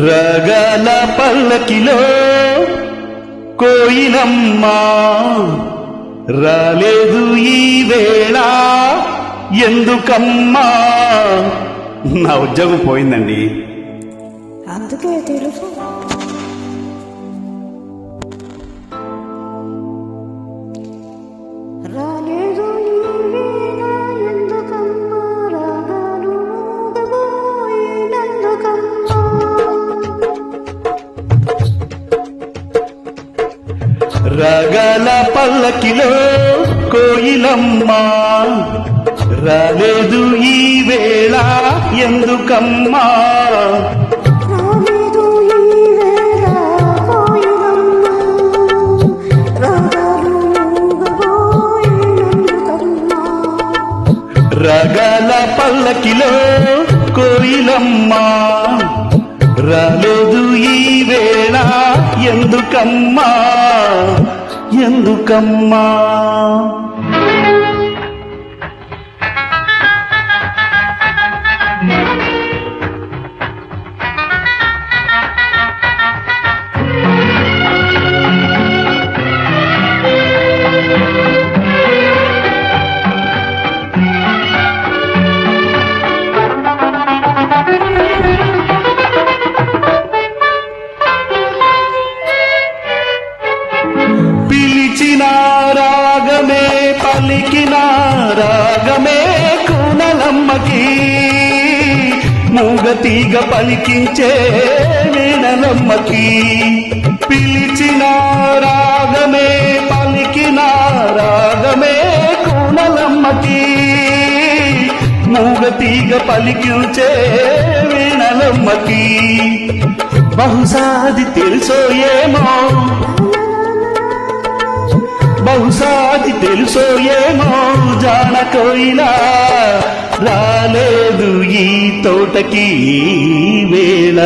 రగల పల్లకిలో కోయిలమ్మ రాలేదు ఈ వేళ ఎందుకమ్మా? నా ఉద్యోగం పోయిందండి. అందుకే తెలుసు. రాలేదు రగల పల్లకిలో కోయిలమ్మ రాలేదు ఈ వేళ ఎందుకమ్మా? రగల పల్లకిలో కోయిలమ్మ రాలేదు ఈ వేళ ఎందుకమ్మా? ఎందుకమ్మా? పిలిచిన రాగమే పలికిన రాగమే కూనలమ్మకి మూగతీగ పలికించే వీణలమ్మకి. పిలిచిన రాగమే పలికిన రాగమే కూనలమ్మకి మూగతీగ పలికించే వీణలమ్మకి. బహుశాది తెలుసో ఏమో, బహుశాది తెలుసో ఏమో జాన కోయిలా రాలేదు ఈ తోటకి వేళ.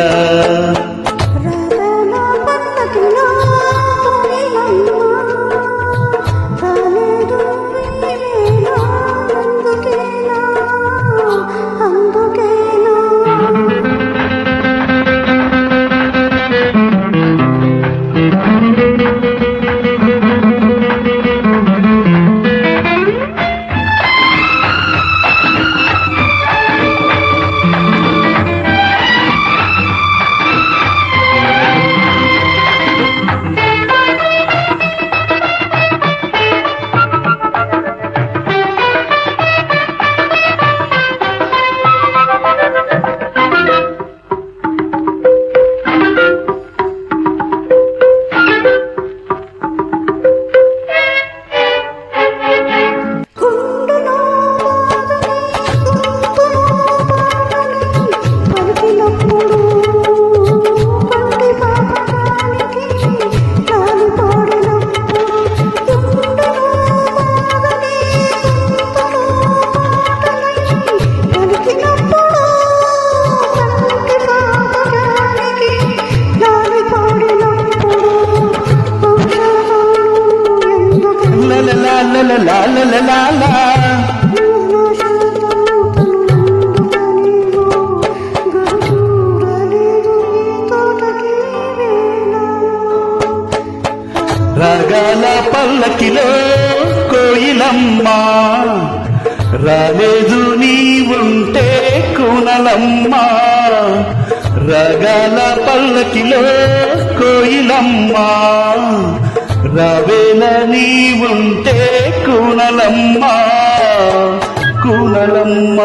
La la la la la. రగల పల్లకిలో కోయిలమ్మ రాలేదు నీవుంటే కూనలమ్మ. రగల పల్లకిలో కోయిలమ్మ రావేల నీవుంటే కూనలమ్మ, కూనలమ్మ.